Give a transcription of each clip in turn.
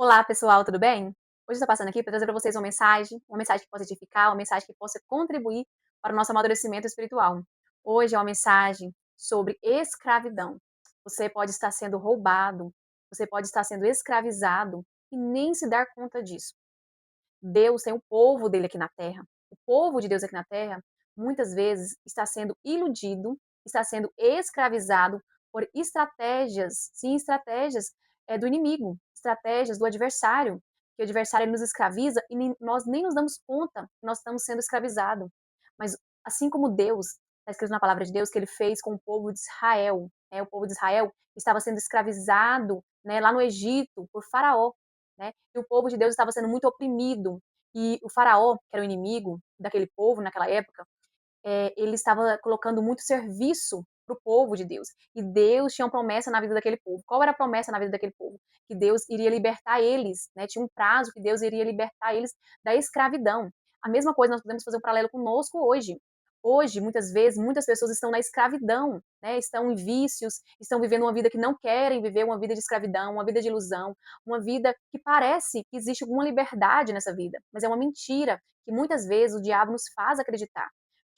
Olá, pessoal, tudo bem? Hoje eu estou passando aqui para trazer para vocês uma mensagem que possa edificar, uma mensagem que possa contribuir para o nosso amadurecimento espiritual. Hoje é uma mensagem sobre escravidão. Você pode estar sendo roubado, você pode estar sendo escravizado e nem se dar conta disso. Deus tem o povo dele aqui na terra. O povo de Deus aqui na terra, muitas vezes, está sendo iludido, está sendo escravizado por estratégias, sim, estratégias do inimigo, estratégias do adversário, que o adversário ele nos escraviza e nós nem nos damos conta que nós estamos sendo escravizados. Mas assim como Deus, está escrito na palavra de Deus, que ele fez com o povo de Israel, o povo de Israel estava sendo escravizado, lá no Egito por Faraó, e o povo de Deus estava sendo muito oprimido. E o faraó, que era o inimigo daquele povo naquela época, ele estava colocando muito serviço para o povo de Deus. E Deus tinha uma promessa na vida daquele povo. Qual era a promessa na vida daquele povo? Que Deus iria libertar eles, tinha um prazo que Deus iria libertar eles da escravidão. A mesma coisa nós podemos fazer um paralelo conosco hoje. Hoje, muitas vezes, muitas pessoas estão na escravidão, estão em vícios, estão vivendo uma vida que não querem viver, uma vida de escravidão, uma vida de ilusão, uma vida que parece que existe alguma liberdade nessa vida, mas é uma mentira que muitas vezes o diabo nos faz acreditar.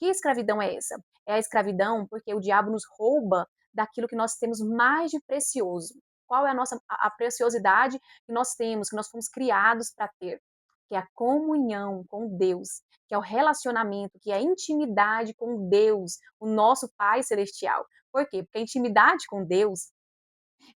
Que escravidão é essa? É a escravidão porque o diabo nos rouba daquilo que nós temos mais de precioso. Qual é a preciosidade que nós temos, que nós fomos criados para ter? Que é a comunhão com Deus, que é o relacionamento, que é a intimidade com Deus, o nosso Pai Celestial. Por quê? Porque a intimidade com Deus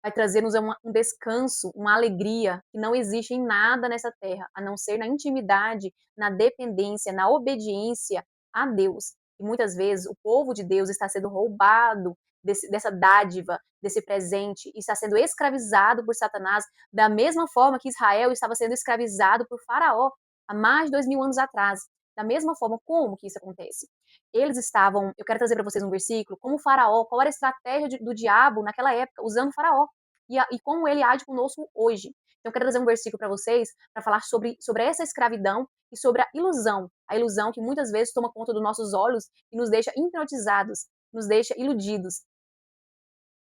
vai trazer-nos um descanso, uma alegria que não existe em nada nessa terra, a não ser na intimidade, na dependência, na obediência a Deus. E muitas vezes o povo de Deus está sendo roubado dessa dádiva, desse presente, e está sendo escravizado por Satanás, da mesma forma que Israel estava sendo escravizado por Faraó há mais de 2000 anos atrás. Da mesma forma, como que isso acontece? Eles estavam, eu quero trazer para vocês um versículo, como o Faraó, qual era a estratégia do diabo naquela época, usando o Faraó, e como ele age conosco hoje. Então, eu quero trazer um versículo para vocês, para falar sobre essa escravidão e sobre a ilusão que muitas vezes toma conta dos nossos olhos e nos deixa hipnotizados, nos deixa iludidos.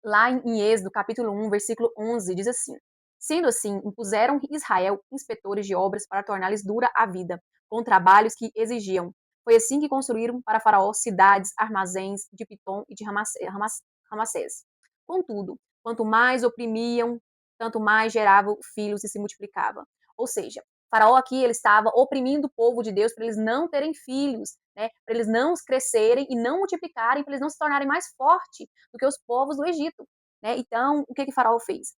Lá em Êxodo, capítulo 1, versículo 11, diz assim: Sendo assim, impuseram Israel inspetores de obras para tornar-lhes dura a vida, com trabalhos que exigiam. Foi assim que construíram para Faraó cidades, armazéns de Pitom e de Ramassés. Contudo, quanto mais oprimiam, tanto mais geravam filhos e se multiplicava. Ou seja, Faraó aqui ele estava oprimindo o povo de Deus para eles não terem filhos, para eles não crescerem e não multiplicarem, para eles não se tornarem mais fortes do que os povos do Egito. Então, o que Faraó fez?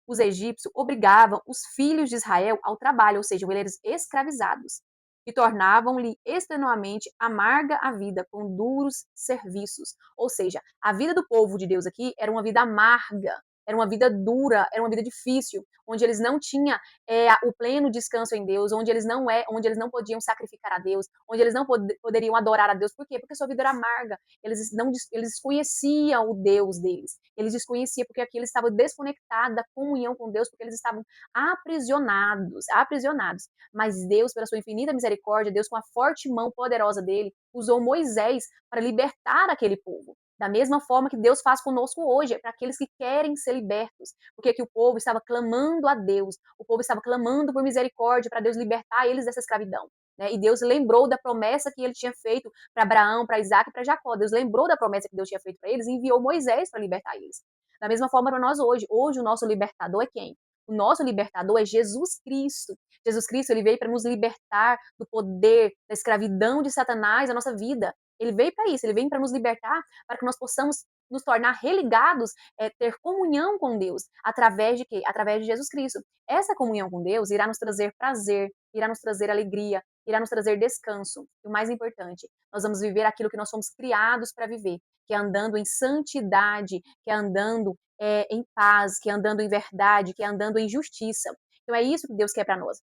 Os egípcios obrigavam os filhos de Israel ao trabalho, ou seja, eles eram escravizados, e tornavam-lhe extenuamente amarga a vida com duros serviços. Ou seja, a vida do povo de Deus aqui era uma vida amarga, era uma vida dura, era uma vida difícil, onde eles não tinham o pleno descanso em Deus, onde eles não podiam sacrificar a Deus, onde eles não poderiam adorar a Deus. Por quê? Porque a sua vida era amarga. Eles desconheciam o Deus deles. Eles desconheciam porque aqui eles estavam desconectados da comunhão com Deus, porque eles estavam aprisionados. Mas Deus, pela sua infinita misericórdia, Deus com a forte mão poderosa dele, usou Moisés para libertar aquele povo. Da mesma forma que Deus faz conosco hoje, é para aqueles que querem ser libertos. Porque aqui o povo estava clamando a Deus, o povo estava clamando por misericórdia para Deus libertar eles dessa escravidão. E Deus lembrou da promessa que ele tinha feito para Abraão, para Isaac e para Jacó. Deus lembrou da promessa que Deus tinha feito para eles e enviou Moisés para libertar eles. Da mesma forma para nós hoje. Hoje o nosso libertador é quem? O nosso libertador é Jesus Cristo. Jesus Cristo ele veio para nos libertar do poder, da escravidão de Satanás na nossa vida. Ele veio para isso, ele veio para nos libertar, para que nós possamos nos tornar religados, ter comunhão com Deus, através de quê? Através de Jesus Cristo. Essa comunhão com Deus irá nos trazer prazer, irá nos trazer alegria, irá nos trazer descanso. E o mais importante, nós vamos viver aquilo que nós somos criados para viver, que é andando em santidade, que é andando em paz, que é andando em verdade, que é andando em justiça. Então é isso que Deus quer para nós.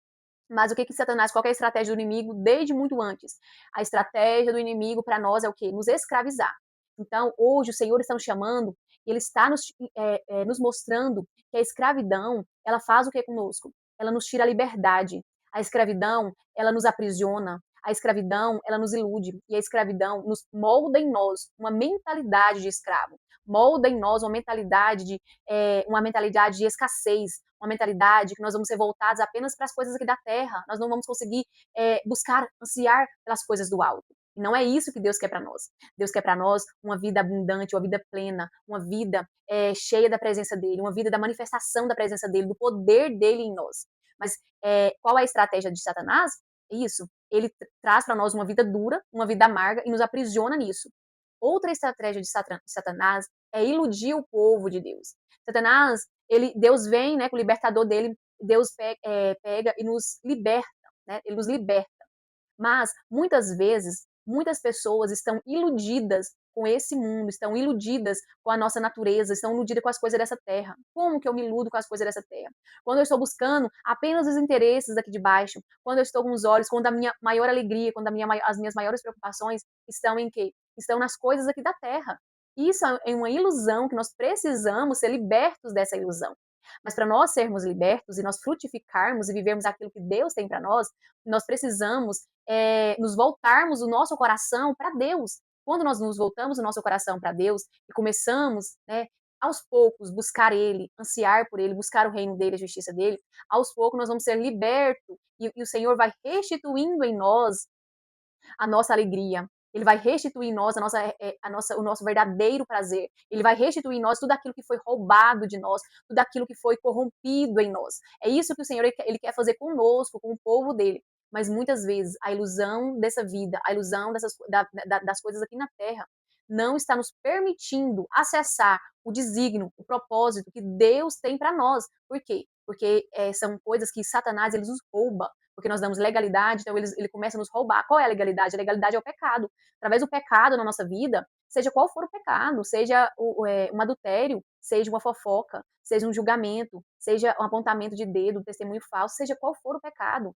Mas o que Satanás, qual que é a estratégia do inimigo desde muito antes? A estratégia do inimigo para nós é o quê? Nos escravizar. Então, hoje o Senhor está nos chamando, e Ele está nos mostrando que a escravidão, ela faz o que conosco? Ela nos tira a liberdade. A escravidão, ela nos aprisiona. A escravidão, ela nos ilude, e a escravidão nos molda em nós uma mentalidade de escravo, molda em nós uma mentalidade de escassez, uma mentalidade que nós vamos ser voltados apenas para as coisas aqui da terra, nós não vamos conseguir buscar, ansiar pelas coisas do alto. E não é isso que Deus quer para nós. Deus quer para nós uma vida abundante, uma vida plena, uma vida cheia da presença dele, uma vida da manifestação da presença dele, do poder dele em nós. Mas qual é a estratégia de Satanás? Isso, ele traz para nós uma vida dura, uma vida amarga e nos aprisiona nisso. Outra estratégia de Satanás é iludir o povo de Deus. Satanás, Deus vem, né, com o libertador dele, Deus pega e nos liberta, né, ele nos liberta. Mas, muitas vezes, muitas pessoas estão iludidas com esse mundo, estão iludidas com a nossa natureza, estão iludidas com as coisas dessa terra. Como que eu me iludo com as coisas dessa terra? Quando eu estou buscando apenas os interesses aqui de baixo, quando eu estou com os olhos, quando a minha maior alegria, quando as minhas maiores preocupações estão em quê? Estão nas coisas aqui da terra. Isso é uma ilusão que nós precisamos ser libertos dessa ilusão. Mas para nós sermos libertos e nós frutificarmos e vivermos aquilo que Deus tem para nós precisamos nos voltarmos o nosso coração para Deus. Quando nós nos voltamos o nosso coração para Deus e começamos, né, aos poucos, buscar Ele, ansiar por Ele, buscar o reino dele, a justiça dele, aos poucos nós vamos ser libertos e o Senhor vai restituindo em nós a nossa alegria. Ele vai restituir em nós o nosso verdadeiro prazer. Ele vai restituir em nós tudo aquilo que foi roubado de nós, tudo aquilo que foi corrompido em nós. É isso que o Senhor ele quer fazer conosco, com o povo dele. Mas muitas vezes a ilusão dessa vida, a ilusão das coisas aqui na terra, não está nos permitindo acessar o desígnio, o propósito que Deus tem para nós. Por quê? Porque são coisas que Satanás ele nos rouba, porque nós damos legalidade, então ele começa a nos roubar. Qual é a legalidade? A legalidade é o pecado. Através do pecado na nossa vida, seja qual for o pecado, seja um adultério, seja uma fofoca, seja um julgamento, seja um apontamento de dedo, um testemunho falso, seja qual for o pecado,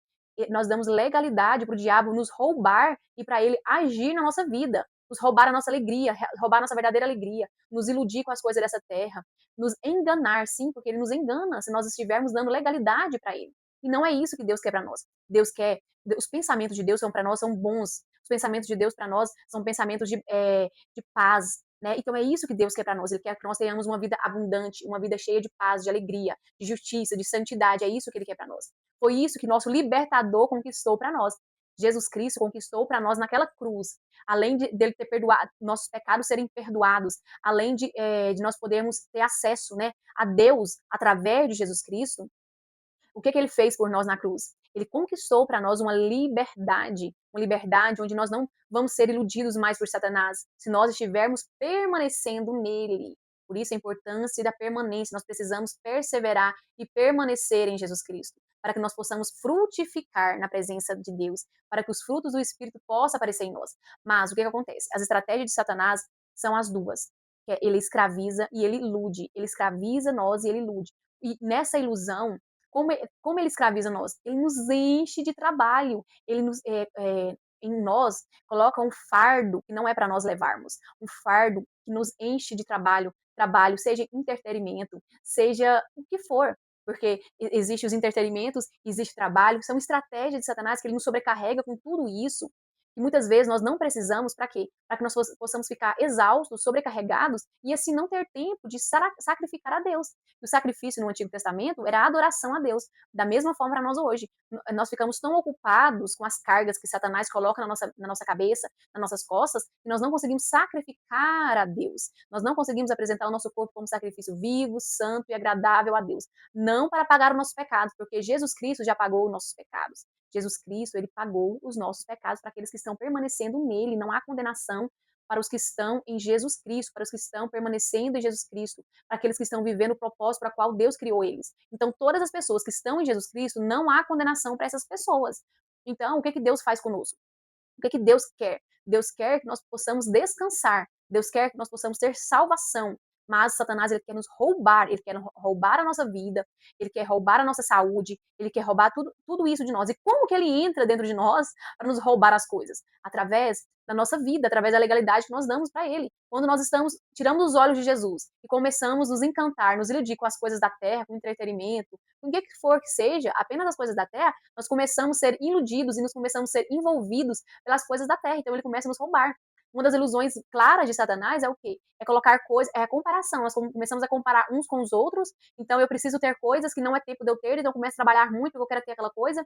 nós damos legalidade para o diabo nos roubar e para ele agir na nossa vida, nos roubar a nossa alegria, roubar a nossa verdadeira alegria, nos iludir com as coisas dessa terra, nos enganar, sim, porque ele nos engana se nós estivermos dando legalidade para ele. E não é isso que Deus quer para nós. Deus quer, os pensamentos de Deus são para nós são bons. Os pensamentos de Deus para nós são pensamentos de paz, né? Então é isso que Deus quer para nós. Ele quer que nós tenhamos uma vida abundante, uma vida cheia de paz, de alegria, de justiça, de santidade. É isso que Ele quer para nós. Foi isso que nosso libertador conquistou para nós. Jesus Cristo conquistou para nós naquela cruz. Além dele ter perdoado, nossos pecados serem perdoados, além de nós podermos ter acesso, né, a Deus através de Jesus Cristo, o que ele fez por nós na cruz? Ele conquistou para nós uma liberdade onde nós não vamos ser iludidos mais por Satanás, se nós estivermos permanecendo nele. Por isso a importância da permanência, nós precisamos perseverar e permanecer em Jesus Cristo, para que nós possamos frutificar na presença de Deus, para que os frutos do Espírito possam aparecer em nós. Mas o que acontece? As estratégias de Satanás são as duas. Ele escraviza e ele ilude. Ele escraviza nós e ele ilude. E nessa ilusão, como ele escraviza nós? Ele nos enche de trabalho, em nós coloca um fardo que não é para nós levarmos, um fardo que nos enche de trabalho, seja entretenimento, seja o que for, porque existe os entretenimentos, existe trabalho, são estratégias de Satanás que ele nos sobrecarrega com tudo isso, e muitas vezes nós não precisamos para quê? Para que nós possamos ficar exaustos, sobrecarregados e assim não ter tempo de sacrificar a Deus. O sacrifício no Antigo Testamento era a adoração a Deus. Da mesma forma para nós hoje. Nós ficamos tão ocupados com as cargas que Satanás coloca na nossa cabeça, nas nossas costas, que nós não conseguimos sacrificar a Deus. Nós não conseguimos apresentar o nosso corpo como sacrifício vivo, santo e agradável a Deus. Não para pagar os nossos pecados, porque Jesus Cristo já pagou os nossos pecados. Jesus Cristo, ele pagou os nossos pecados para aqueles que estão permanecendo nele. Não há condenação para os que estão em Jesus Cristo, para os que estão permanecendo em Jesus Cristo, para aqueles que estão vivendo o propósito para o qual Deus criou eles. Então, todas as pessoas que estão em Jesus Cristo, não há condenação para essas pessoas. Então, o que Deus faz conosco? O que Deus quer? Deus quer que nós possamos descansar. Deus quer que nós possamos ter salvação. mas Satanás, ele quer nos roubar, ele quer roubar a nossa vida, ele quer roubar a nossa saúde, ele quer roubar tudo isso de nós. E como que ele entra dentro de nós para nos roubar as coisas? Através da nossa vida, através da legalidade que nós damos para ele. Quando nós tiramos os olhos de Jesus e começamos a nos encantar, nos iludir com as coisas da terra, com entretenimento, com o que for que seja, apenas as coisas da terra, nós começamos a ser iludidos e nos começamos a ser envolvidos pelas coisas da terra. Então ele começa a nos roubar. Uma das ilusões claras de Satanás é o quê? É colocar coisas, é a comparação. Nós começamos a comparar uns com os outros, então eu preciso ter coisas que não é tempo de eu ter, então eu começo a trabalhar muito porque eu quero ter aquela coisa.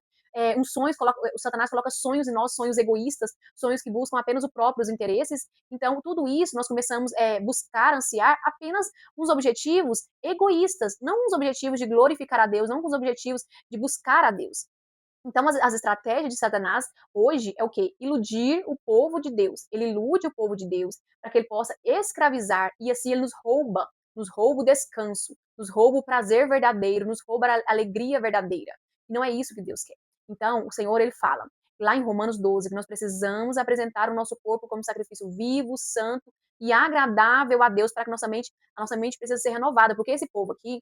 Uns sonhos, o Satanás coloca sonhos em nós, sonhos egoístas, sonhos que buscam apenas os próprios interesses. Então, tudo isso nós começamos a buscar, ansiar apenas uns objetivos egoístas, não uns objetivos de glorificar a Deus, não com os objetivos de buscar a Deus. Então, as estratégias de Satanás hoje é o quê? Iludir o povo de Deus. Ele ilude o povo de Deus para que ele possa escravizar e assim ele nos rouba o descanso, nos rouba o prazer verdadeiro, nos rouba a alegria verdadeira. E não é isso que Deus quer. Então, o Senhor, ele fala lá em Romanos 12 que nós precisamos apresentar o nosso corpo como sacrifício vivo, santo e agradável a Deus para que a nossa mente precisa ser renovada, porque esse povo aqui,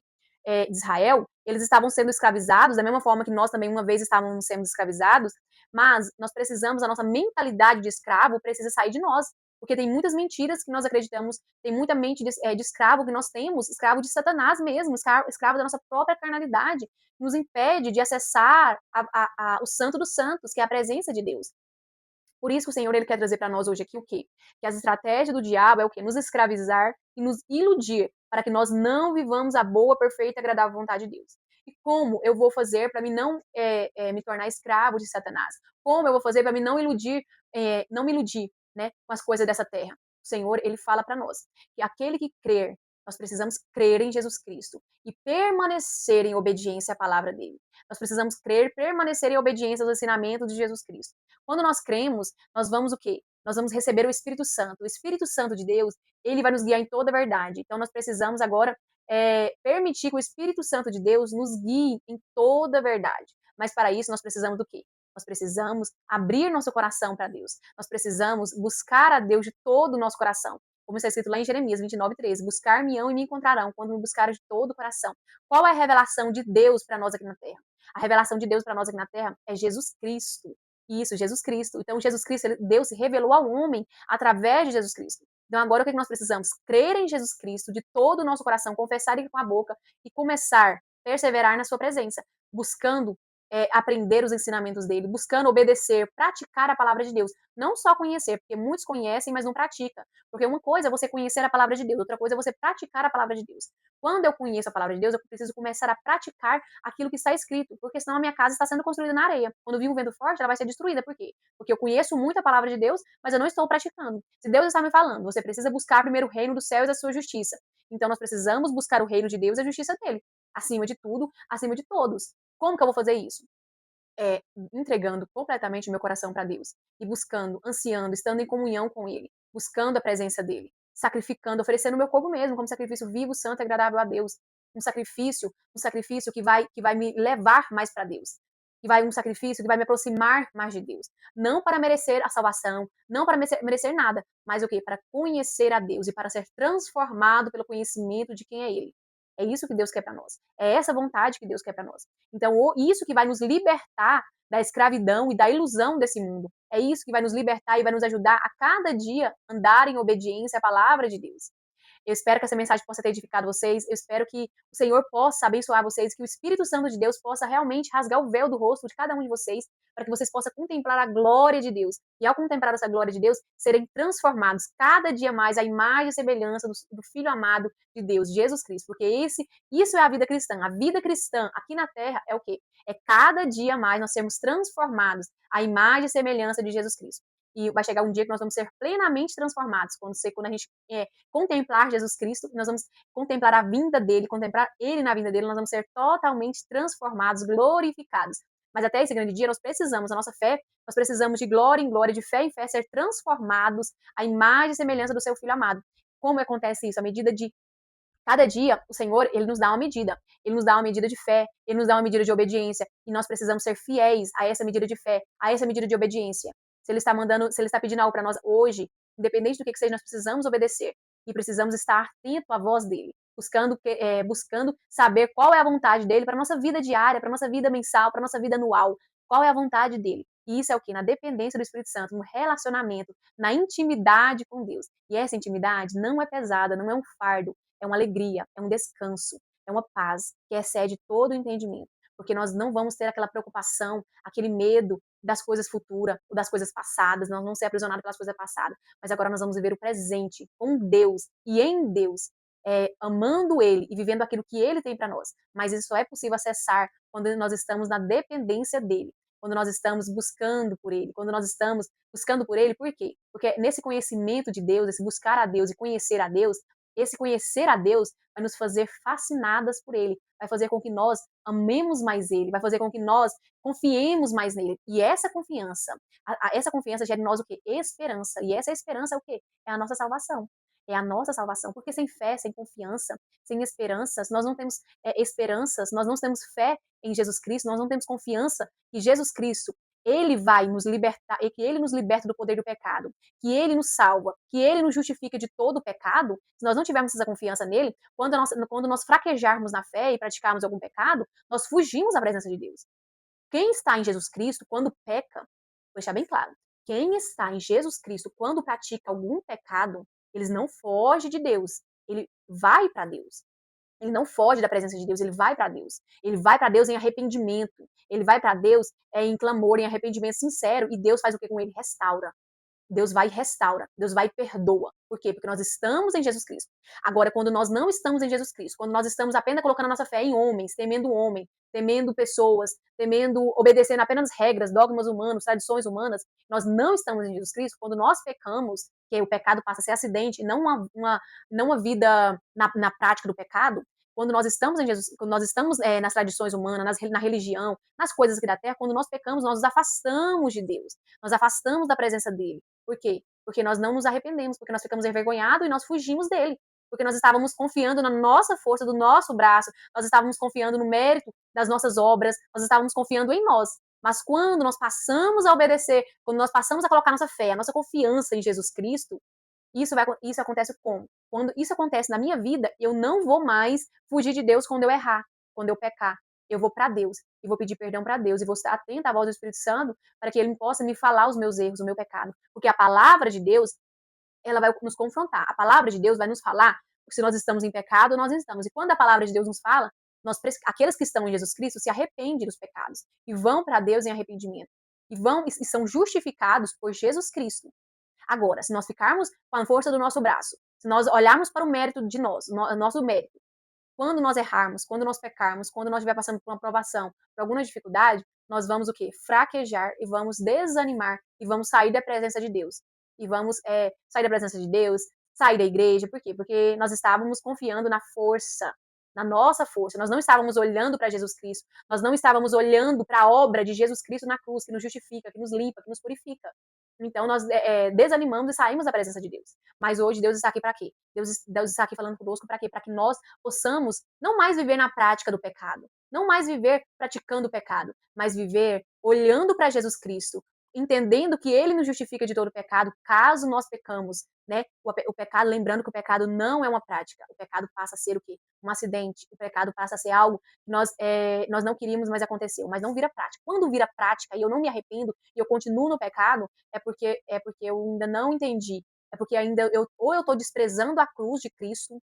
de Israel, eles estavam sendo escravizados, da mesma forma que nós também uma vez estávamos sendo escravizados, mas nós precisamos, a nossa mentalidade de escravo precisa sair de nós, porque tem muitas mentiras que nós acreditamos, tem muita mente de escravo que nós temos, escravo de Satanás mesmo, escravo da nossa própria carnalidade, que nos impede de acessar o santo dos santos, que é a presença de Deus. Por isso que o Senhor, ele quer trazer para nós hoje aqui o quê? Que as estratégias do diabo é o quê? Nos escravizar e nos iludir para que nós não vivamos a boa, perfeita e agradável vontade de Deus. E como eu vou fazer para mim não me tornar escravo de Satanás? Como eu vou fazer para mim não me iludir, né, com as coisas dessa terra? O Senhor, ele fala para nós que aquele que crer, nós precisamos crer em Jesus Cristo e permanecer em obediência à palavra dele. Nós precisamos crer, permanecer em obediência aos ensinamentos de Jesus Cristo. Quando nós cremos, nós vamos o quê? Nós vamos receber o Espírito Santo. O Espírito Santo de Deus, ele vai nos guiar em toda a verdade. Então, nós precisamos agora permitir que o Espírito Santo de Deus nos guie em toda a verdade. Mas para isso, nós precisamos do quê? Nós precisamos abrir nosso coração para Deus. Nós precisamos buscar a Deus de todo o nosso coração. Como está escrito lá em Jeremias 29:13, buscar-me-ão e me encontrarão quando me buscarem de todo o coração. Qual é a revelação de Deus para nós aqui na Terra? A revelação de Deus para nós aqui na Terra é Jesus Cristo. Isso, Jesus Cristo. Então, Jesus Cristo, Deus se revelou ao homem através de Jesus Cristo. Então, agora o que nós precisamos? Crer em Jesus Cristo de todo o nosso coração, confessar ele com a boca e começar a perseverar na sua presença, buscando aprender os ensinamentos dele, buscando obedecer, praticar a palavra de Deus. Não só conhecer, porque muitos conhecem, mas não praticam. Porque uma coisa é você conhecer a palavra de Deus, outra coisa é você praticar a palavra de Deus. Quando eu conheço a palavra de Deus, eu preciso começar a praticar aquilo que está escrito, porque senão a minha casa está sendo construída na areia. Quando vir um vento forte, ela vai ser destruída. Por quê? Porque eu conheço muito a palavra de Deus, mas eu não estou praticando. Se Deus está me falando, você precisa buscar primeiro o reino dos céus e a sua justiça. Então nós precisamos buscar o reino de Deus e a justiça dele, acima de tudo, acima de todos. Como que eu vou fazer isso? Entregando completamente o meu coração para Deus e buscando, ansiando, estando em comunhão com Ele, buscando a presença dele, sacrificando, oferecendo o meu corpo mesmo como sacrifício vivo, santo e agradável a Deus, um sacrifício que vai me levar mais para Deus, um sacrifício que vai me aproximar mais de Deus, não para merecer a salvação, não para merecer nada, mas o quê? Para conhecer a Deus e para ser transformado pelo conhecimento de quem é Ele. É isso que Deus quer para nós. É essa vontade que Deus quer para nós. Então, isso que vai nos libertar da escravidão e da ilusão desse mundo. É isso que vai nos libertar e vai nos ajudar a cada dia andar em obediência à palavra de Deus. Eu espero que essa mensagem possa ter edificado vocês. Eu espero que o Senhor possa abençoar vocês, que o Espírito Santo de Deus possa realmente rasgar o véu do rosto de cada um de vocês, para que vocês possam contemplar a glória de Deus. E ao contemplar essa glória de Deus, serem transformados cada dia mais à imagem e semelhança do Filho amado de Deus, Jesus Cristo. Porque isso é a vida cristã. A vida cristã aqui na Terra é o quê? É cada dia mais nós sermos transformados à imagem e semelhança de Jesus Cristo. E vai chegar um dia que nós vamos ser plenamente transformados, quando a gente contemplar Jesus Cristo, nós vamos contemplar a vinda dele, contemplar ele na vinda dele, nós vamos ser totalmente transformados, glorificados. Mas até esse grande dia, nós precisamos, a nossa fé, nós precisamos de glória em glória, de fé em fé, ser transformados à imagem e semelhança do seu Filho amado. Como acontece isso? À medida de cada dia, o Senhor, ele nos dá uma medida. Ele nos dá uma medida de fé, ele nos dá uma medida de obediência, e nós precisamos ser fiéis a essa medida de fé, a essa medida de obediência. Se ele está pedindo algo para nós hoje, independente do que seja, nós precisamos obedecer. e precisamos estar atento à voz dele, buscando saber qual é a vontade dele para nossa vida diária, para nossa vida mensal, para nossa vida anual. Qual é a vontade dele? E isso é o que? Na dependência do Espírito Santo, no relacionamento, na intimidade com Deus. E essa intimidade não é pesada, não é um fardo, é uma alegria, é um descanso, é uma paz que excede todo o entendimento. Porque nós não vamos ter aquela preocupação, aquele medo das coisas futuras, ou das coisas passadas, nós não vamos ser aprisionados pelas coisas passadas, mas agora nós vamos viver o presente com Deus e em Deus, amando Ele e vivendo aquilo que Ele tem para nós. Mas isso só é possível acessar quando nós estamos na dependência dEle, quando nós estamos buscando por Ele, quando nós estamos buscando por Ele, por quê? Porque nesse conhecimento de Deus, esse buscar a Deus e conhecer a Deus, esse conhecer a Deus vai nos fazer fascinadas por Ele, vai fazer com que nós amemos mais Ele, vai fazer com que nós confiemos mais nele. E essa confiança, essa confiança gera em nós o quê? Esperança. E essa esperança é o quê? É a nossa salvação. É a nossa salvação. Porque sem fé, sem confiança, sem esperanças, nós não temos esperanças, nós não temos fé em Jesus Cristo, nós não temos confiança que Jesus Cristo, ele vai nos libertar, e que ele nos liberta do poder do pecado, que ele nos salva, que ele nos justifica de todo o pecado. Se nós não tivermos essa confiança nele, quando nós fraquejarmos na fé e praticarmos algum pecado, nós fugimos da presença de Deus. Quem está em Jesus Cristo, quando peca, vou deixar bem claro, quem está em Jesus Cristo, quando pratica algum pecado, ele não foge de Deus, ele vai para Deus. Ele não foge da presença de Deus, ele vai para Deus. Ele vai para Deus em arrependimento. Ele vai para Deus em clamor, em arrependimento sincero. E Deus faz o que com ele? Restaura. Deus vai e restaura, Deus vai e perdoa. Por quê? Porque nós estamos em Jesus Cristo. Agora, quando nós não estamos em Jesus Cristo, quando nós estamos apenas colocando a nossa fé em homens, temendo o homem, temendo pessoas, obedecendo apenas regras, dogmas humanos, tradições humanas, nós não estamos em Jesus Cristo, quando nós pecamos, que o pecado passa a ser acidente, não uma vida na prática do pecado, quando nós estamos em Jesus, quando nós estamos nas tradições humanas, na religião, nas coisas aqui da terra, quando nós pecamos, nós nos afastamos de Deus, nós afastamos da presença dele. Por quê? Porque nós não nos arrependemos, porque nós ficamos envergonhados e nós fugimos dele. Porque nós estávamos confiando na nossa força, do nosso braço, nós estávamos confiando no mérito das nossas obras, nós estávamos confiando em nós. Mas quando nós passamos a obedecer, quando nós passamos a colocar nossa fé, a nossa confiança em Jesus Cristo, isso acontece como? Quando isso acontece na minha vida, eu não vou mais fugir de Deus quando eu errar, quando eu pecar. Eu vou para Deus e vou pedir perdão para Deus e vou estar atenta à voz do Espírito Santo para que ele possa me falar os meus erros, o meu pecado. Porque a palavra de Deus, ela vai nos confrontar. A palavra de Deus vai nos falar se nós estamos em pecado ou nós não estamos. E quando a palavra de Deus nos fala, aqueles que estão em Jesus Cristo se arrependem dos pecados e vão para Deus em arrependimento. E são justificados por Jesus Cristo. Agora, se nós ficarmos com a força do nosso braço, se nós olharmos para o mérito de nós, nosso mérito, quando nós errarmos, quando nós pecarmos, quando nós estiver passando por uma provação, por alguma dificuldade, nós vamos o quê? Fraquejar e vamos desanimar e vamos sair da presença de Deus. E vamos sair da presença de Deus, sair da igreja. Por quê? Porque nós estávamos confiando na força, na nossa força. Nós não estávamos olhando para Jesus Cristo. Nós não estávamos olhando para a obra de Jesus Cristo na cruz, que nos justifica, que nos limpa, que nos purifica. Então, nós desanimamos e saímos da presença de Deus. Mas hoje, Deus está aqui para quê? Deus está aqui falando conosco para quê? Para que nós possamos não mais viver na prática do pecado, não mais viver praticando o pecado, mas viver olhando para Jesus Cristo, entendendo que Ele nos justifica de todo o pecado, caso nós pecamos, né? O pecado, lembrando que o pecado não é uma prática, o pecado passa a ser o quê? Um acidente, o pecado passa a ser algo que nós não queríamos, mas aconteceu, mas não vira prática. Quando vira prática e eu não me arrependo e eu continuo no pecado, é porque eu ainda não entendi, é porque ainda ou eu estou desprezando a cruz de Cristo,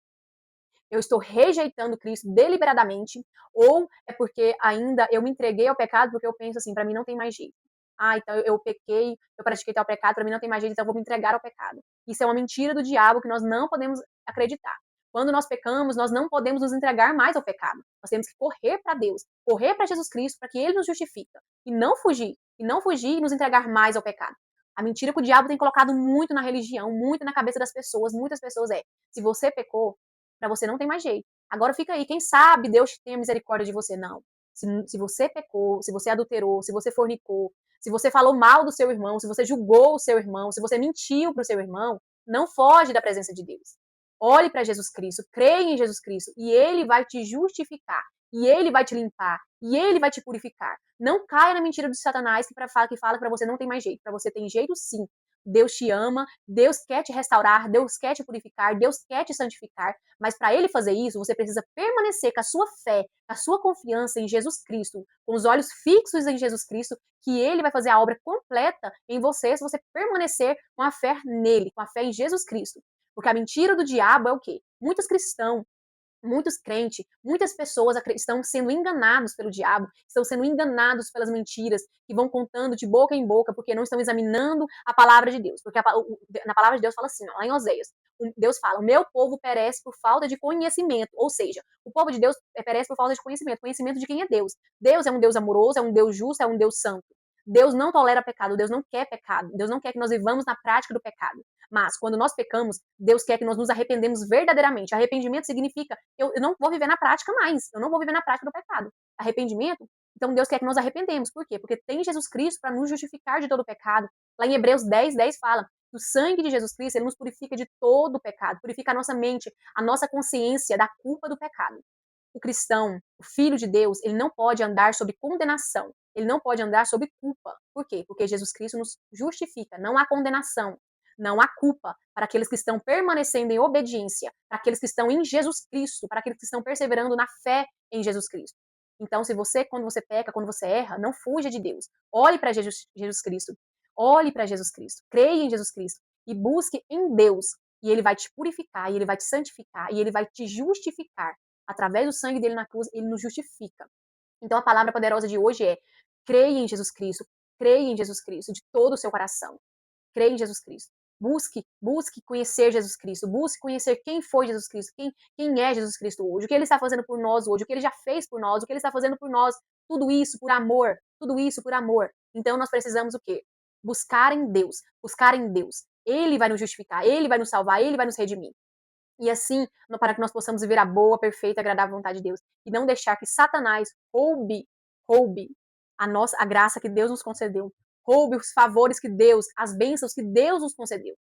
eu estou rejeitando Cristo deliberadamente, ou é porque ainda eu me entreguei ao pecado porque eu penso assim, para mim não tem mais jeito. Ah, então eu pequei, eu pratiquei tal pecado, para mim não tem mais jeito, então eu vou me entregar ao pecado. Isso é uma mentira do diabo que nós não podemos acreditar. Quando nós pecamos, nós não podemos nos entregar mais ao pecado. Nós temos que correr para Deus, correr para Jesus Cristo, para que Ele nos justifique. E não fugir e nos entregar mais ao pecado. A mentira que o diabo tem colocado muito na religião, muito na cabeça das pessoas, muitas pessoas se você pecou, para você não tem mais jeito. Agora fica aí, quem sabe Deus tenha misericórdia de você. Não. Se você pecou, se você adulterou, se você fornicou, se você falou mal do seu irmão, se você julgou o seu irmão, se você mentiu para o seu irmão, não foge da presença de Deus. Olhe para Jesus Cristo, creia em Jesus Cristo e Ele vai te justificar, e Ele vai te limpar, e Ele vai te purificar. Não caia na mentira de Satanás que fala para você não tem mais jeito. Para você tem jeito sim. Deus te ama, Deus quer te restaurar, Deus quer te purificar, Deus quer te santificar, mas para ele fazer isso, você precisa permanecer com a sua fé, com a sua confiança em Jesus Cristo, com os olhos fixos em Jesus Cristo, que ele vai fazer a obra completa em você se você permanecer com a fé nele, com a fé em Jesus Cristo. Porque a mentira do diabo é o quê? Muitos cristãos, muitos crentes, muitas pessoas estão sendo enganados pelo diabo, estão sendo enganados pelas mentiras que vão contando de boca em boca, porque não estão examinando a palavra de Deus. Porque na palavra de Deus fala assim, ó, lá em Oséias, Deus fala, o meu povo perece por falta de conhecimento, ou seja, o povo de Deus perece por falta de conhecimento, conhecimento de quem é Deus. Deus é um Deus amoroso, é um Deus justo, é um Deus santo. Deus não tolera pecado, Deus não quer pecado, Deus não quer que nós vivamos na prática do pecado. Mas, quando nós pecamos, Deus quer que nós nos arrependemos verdadeiramente. Arrependimento significa, eu não vou viver na prática mais, eu não vou viver na prática do pecado. Arrependimento, então Deus quer que nós arrependemos. Por quê? Porque tem Jesus Cristo para nos justificar de todo o pecado. Lá em Hebreus 10, 10 fala que o sangue de Jesus Cristo, ele nos purifica de todo o pecado, purifica a nossa mente, a nossa consciência da culpa do pecado. O cristão, o filho de Deus, ele não pode andar sob condenação, ele não pode andar sob culpa. Por quê? Porque Jesus Cristo nos justifica, não há condenação, não há culpa para aqueles que estão permanecendo em obediência, para aqueles que estão em Jesus Cristo, para aqueles que estão perseverando na fé em Jesus Cristo. Então, se você, quando você peca, quando você erra, não fuja de Deus. Olhe para Jesus Cristo. Olhe para Jesus Cristo. Creia em Jesus Cristo. E busque em Deus. E ele vai te purificar, e ele vai te santificar, e ele vai te justificar. Através do sangue dele na cruz, ele nos justifica. Então, a palavra poderosa de hoje é: creia em Jesus Cristo. Creia em Jesus Cristo de todo o seu coração. Creia em Jesus Cristo. Busque conhecer Jesus Cristo, busque conhecer quem foi Jesus Cristo, quem é Jesus Cristo hoje, o que ele está fazendo por nós hoje, o que ele já fez por nós, o que ele está fazendo por nós, tudo isso por amor, tudo isso por amor. Então nós precisamos o quê? Buscar em Deus, buscar em Deus. Ele vai nos justificar, ele vai nos salvar, ele vai nos redimir. E assim, para que nós possamos viver a boa, perfeita, agradável vontade de Deus e não deixar que Satanás roube a graça que Deus nos concedeu, roube os favores que Deus, as bênçãos que Deus nos concedeu.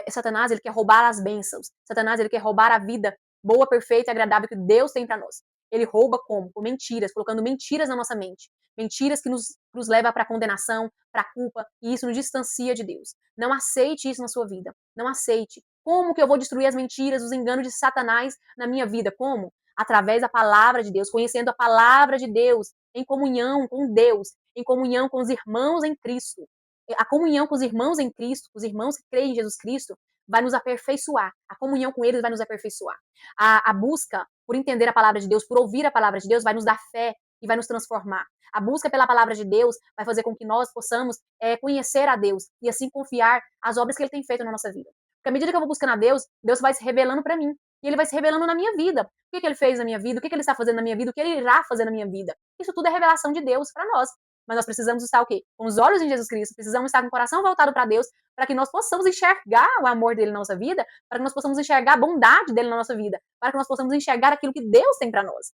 Satanás, ele quer roubar as bênçãos. Satanás, ele quer roubar a vida boa, perfeita e agradável que Deus tem para nós. Ele rouba como? Com mentiras, colocando mentiras na nossa mente. Mentiras que nos leva para a condenação, para a culpa, e isso nos distancia de Deus. Não aceite isso na sua vida. Não aceite. Como que eu vou destruir as mentiras, os enganos de Satanás na minha vida? Como? Através da palavra de Deus, conhecendo a palavra de Deus, em comunhão com Deus, em comunhão com os irmãos em Cristo. A comunhão com os irmãos em Cristo, os irmãos que creem em Jesus Cristo, vai nos aperfeiçoar. A comunhão com eles vai nos aperfeiçoar. A busca por entender a palavra de Deus, por ouvir a palavra de Deus, vai nos dar fé e vai nos transformar. A busca pela palavra de Deus vai fazer com que nós possamos conhecer a Deus e assim confiar as obras que Ele tem feito na nossa vida. Porque à medida que eu vou buscando a Deus, Deus vai se revelando para mim. E Ele vai se revelando na minha vida. O que Ele fez na minha vida, o que Ele está fazendo na minha vida, o que Ele irá fazer na minha vida. Isso tudo é revelação de Deus para nós. Mas nós precisamos estar o quê? Com os olhos em Jesus Cristo, precisamos estar com o coração voltado para Deus, para que nós possamos enxergar o amor dele na nossa vida, para que nós possamos enxergar a bondade dele na nossa vida, para que nós possamos enxergar aquilo que Deus tem para nós.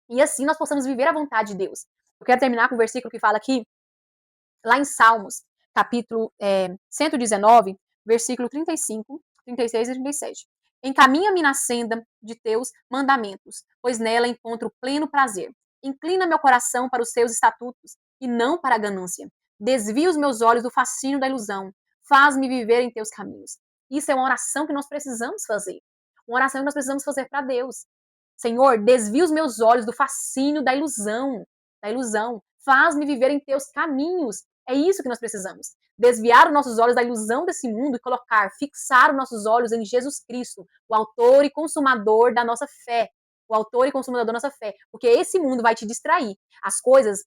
E assim nós possamos viver a vontade de Deus. Eu quero terminar com o versículo que fala aqui, lá em Salmos, capítulo 119, versículo 35, 36 e 37. Encaminha-me na senda de teus mandamentos, pois nela encontro pleno prazer. Inclina meu coração para os seus estatutos e não para a ganância. Desvia os meus olhos do fascínio da ilusão. Faz-me viver em teus caminhos. Isso é uma oração que nós precisamos fazer. Uma oração que nós precisamos fazer para Deus. Senhor, desvia os meus olhos do fascínio da ilusão. Da ilusão. Faz-me viver em teus caminhos. É isso que nós precisamos. Desviar os nossos olhos da ilusão desse mundo e fixar os nossos olhos em Jesus Cristo, o autor e consumador da nossa fé. O autor e consumador da nossa fé. Porque esse mundo vai te distrair. As coisas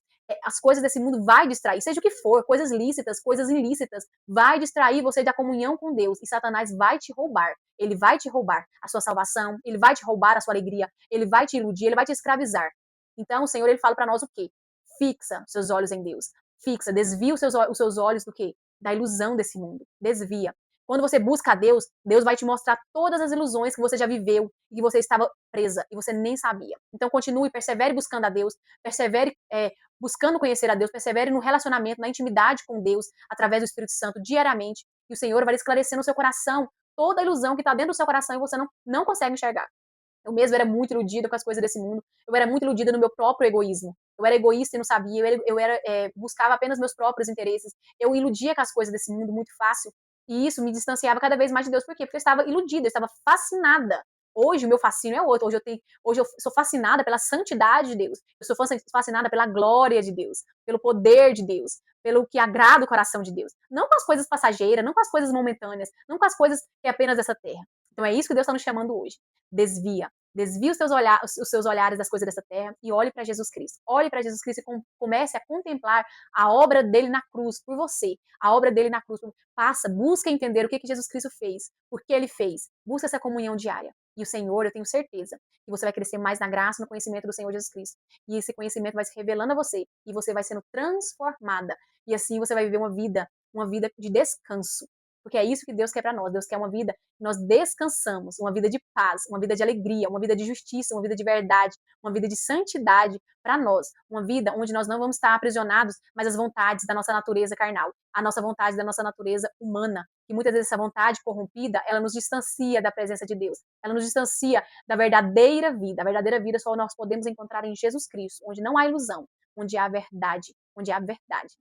desse mundo vai distrair, seja o que for, coisas lícitas, coisas ilícitas, vai distrair você da comunhão com Deus. E Satanás vai te roubar. Ele vai te roubar a sua salvação, ele vai te roubar a sua alegria, ele vai te iludir, ele vai te escravizar. Então o Senhor, ele fala para nós o quê? Fixa os seus olhos em Deus. Fixa, desvia os seus olhos do quê? Da ilusão desse mundo. Desvia. Quando você busca a Deus, Deus vai te mostrar todas as ilusões que você já viveu e que você estava presa e você nem sabia. Então continue, persevere buscando a Deus, persevere buscando conhecer a Deus, persevere no relacionamento, na intimidade com Deus, através do Espírito Santo, diariamente. E o Senhor vai esclarecer no seu coração toda a ilusão que está dentro do seu coração e você não consegue enxergar. Eu mesmo era muito iludida com as coisas desse mundo. Eu era muito iludida no meu próprio egoísmo. Eu era egoísta e não sabia. Buscava apenas meus próprios interesses. Eu iludia com as coisas desse mundo muito fácil. E isso me distanciava cada vez mais de Deus. Por quê? Porque eu estava iludida, eu estava fascinada. Hoje o meu fascínio é outro. Hoje eu sou fascinada pela santidade de Deus. Eu sou fascinada pela glória de Deus, pelo poder de Deus, pelo que agrada o coração de Deus. Não com as coisas passageiras, não com as coisas momentâneas, não com as coisas que é apenas dessa terra. Então é isso que Deus está nos chamando hoje. Desvia. Desvie os seus olhares das coisas dessa terra e olhe para Jesus Cristo. Olhe para Jesus Cristo e comece a contemplar a obra dele na cruz por você. A obra dele na cruz. Busca entender o que Jesus Cristo fez, por que ele fez. Busca essa comunhão diária. E o Senhor, eu tenho certeza que você vai crescer mais na graça e no conhecimento do Senhor Jesus Cristo. E esse conhecimento vai se revelando a você e você vai sendo transformada. E assim você vai viver uma vida de descanso. Porque é isso que Deus quer para nós. Deus quer uma vida que nós descansamos, uma vida de paz, uma vida de alegria, uma vida de justiça, uma vida de verdade, uma vida de santidade para nós. Uma vida onde nós não vamos estar aprisionados mais às vontades da nossa natureza carnal, a nossa vontade da nossa natureza humana. E muitas vezes essa vontade corrompida, ela nos distancia da presença de Deus. Ela nos distancia da verdadeira vida. A verdadeira vida só nós podemos encontrar em Jesus Cristo, onde não há ilusão, onde há verdade, onde há verdade.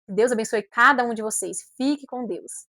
Que Deus abençoe cada um de vocês. Fique com Deus.